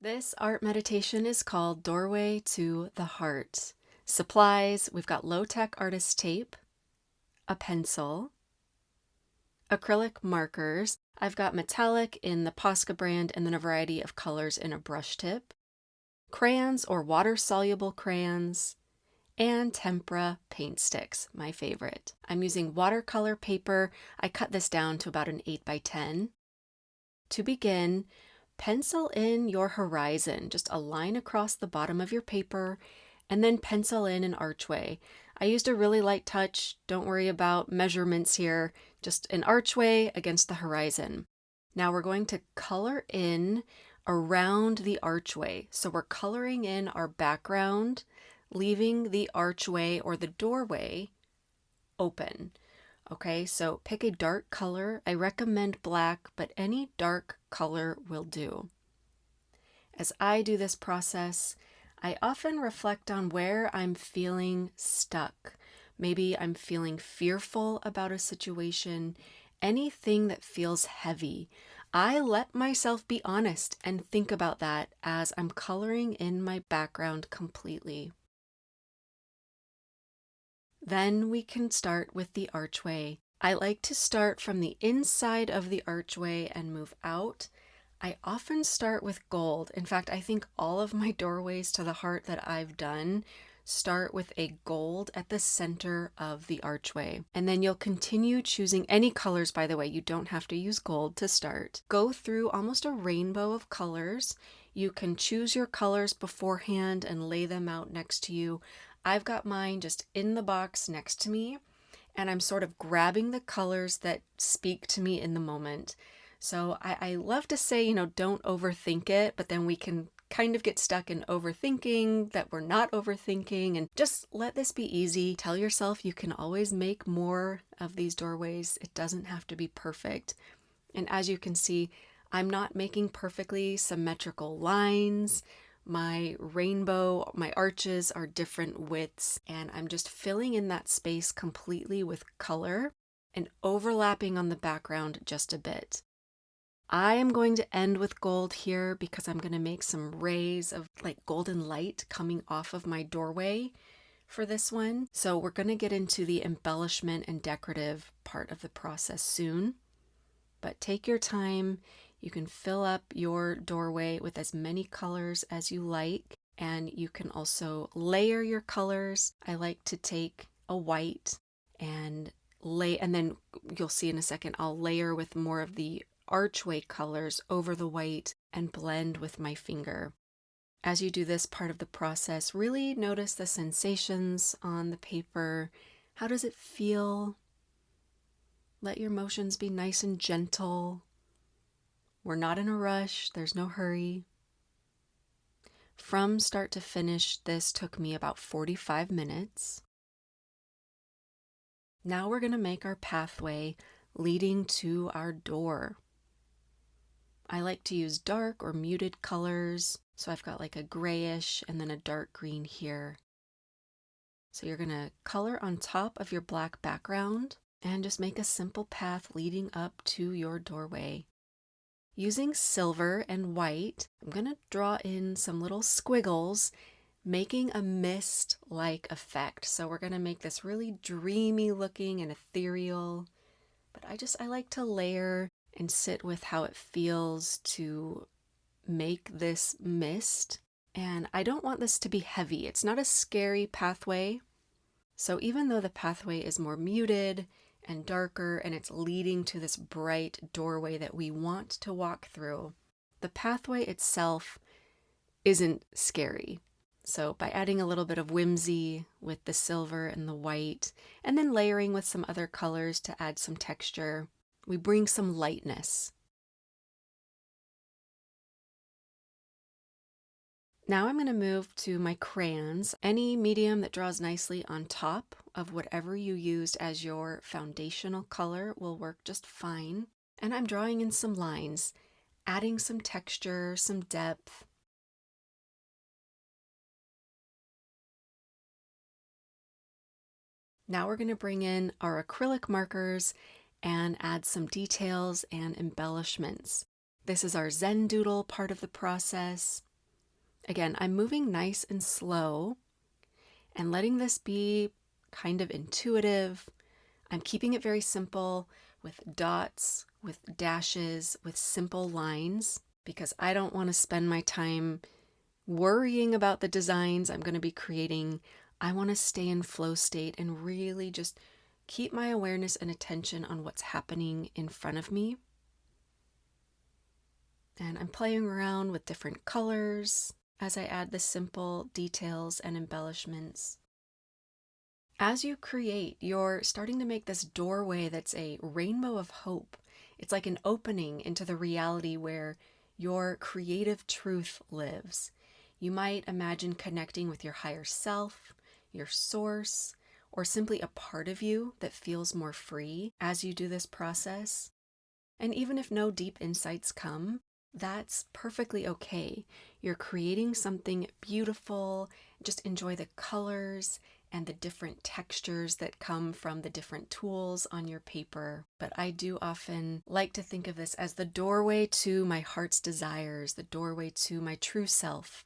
This art meditation is called Doorway to the Heart. Supplies, we've got low-tack artist tape, a pencil, acrylic markers. I've got metallic in the Posca brand and then a variety of colors in a brush tip, crayons or water-soluble crayons, and Tempera paint sticks, my favorite. I'm using watercolor paper. I cut this down to about an 8 by 10. To begin, pencil in your horizon, just a line across the bottom of your paper, and then pencil in an archway. I used a really light touch. Don't worry about measurements here, just an archway against the horizon. Now we're going to color in around the archway. So we're coloring in our background, leaving the archway or the doorway open. Okay, so pick a dark color. I recommend black, but any dark color will do. As I do this process, I often reflect on where I'm feeling stuck. Maybe I'm feeling fearful about a situation, anything that feels heavy. I let myself be honest and think about that as I'm coloring in my background completely. Then we can start with the archway. I like to start from the inside of the archway and move out. I often start with gold. In fact, I think all of my doorways to the heart that I've done start with a gold at the center of the archway. And then you'll continue choosing any colors, by the way. You don't have to use gold to start. Go through almost a rainbow of colors. You can choose your colors beforehand and lay them out next to you. I've got mine just in the box next to me, and I'm sort of grabbing the colors that speak to me in the moment. So I love to say, don't overthink it, but then we can kind of get stuck in overthinking that we're not overthinking, and just let this be easy. Tell yourself you can always make more of these doorways. It doesn't have to be perfect. And as you can see, I'm not making perfectly symmetrical lines. My rainbow, my arches are different widths, and I'm just filling in that space completely with color and overlapping on the background just a bit. I am going to end with gold here because I'm going to make some rays of like golden light coming off of my doorway for this one. So we're going to get into the embellishment and decorative part of the process soon. But take your time. You can fill up your doorway with as many colors as you like, and you can also layer your colors. I like to take a white and then you'll see in a second, I'll layer with more of the archway colors over the white and blend with my finger. As you do this part of the process, really notice the sensations on the paper. How does it feel? Let your motions be nice and gentle. We're not in a rush, there's no hurry. From start to finish, this took me about 45 minutes. Now we're going to make our pathway leading to our door. I like to use dark or muted colors, so I've got like a grayish and then a dark green here. So you're going to color on top of your black background and just make a simple path leading up to your doorway. Using silver and white, I'm going to draw in some little squiggles, making a mist-like effect. So we're going to make this really dreamy looking and ethereal, but I like to layer and sit with how it feels to make this mist. And I don't want this to be heavy. It's not a scary pathway. So even though the pathway is more muted and darker and it's leading to this bright doorway that we want to walk through, the pathway itself isn't scary. So by adding a little bit of whimsy with the silver and the white, and then layering with some other colors to add some texture, we bring some lightness. Now I'm going to move to my crayons. Any medium that draws nicely on top of whatever you used as your foundational color will work just fine. And I'm drawing in some lines, adding some texture, some depth. Now we're going to bring in our acrylic markers and add some details and embellishments. This is our Zen doodle part of the process. Again, I'm moving nice and slow and letting this be kind of intuitive. I'm keeping it very simple with dots, with dashes, with simple lines, because I don't want to spend my time worrying about the designs I'm going to be creating. I want to stay in flow state and really just keep my awareness and attention on what's happening in front of me. And I'm playing around with different colors as I add the simple details and embellishments. As you create, you're starting to make this doorway that's a rainbow of hope. It's like an opening into the reality where your creative truth lives. You might imagine connecting with your higher self, your source, or simply a part of you that feels more free as you do this process. And even if no deep insights come, that's perfectly okay. You're creating something beautiful. Just enjoy the colors and the different textures that come from the different tools on your paper. But I do often like to think of this as the doorway to my heart's desires, the doorway to my true self.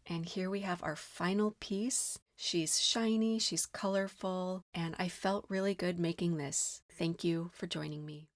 And here we have our final piece. She's shiny, she's colorful, and I felt really good making this. Thank you for joining me.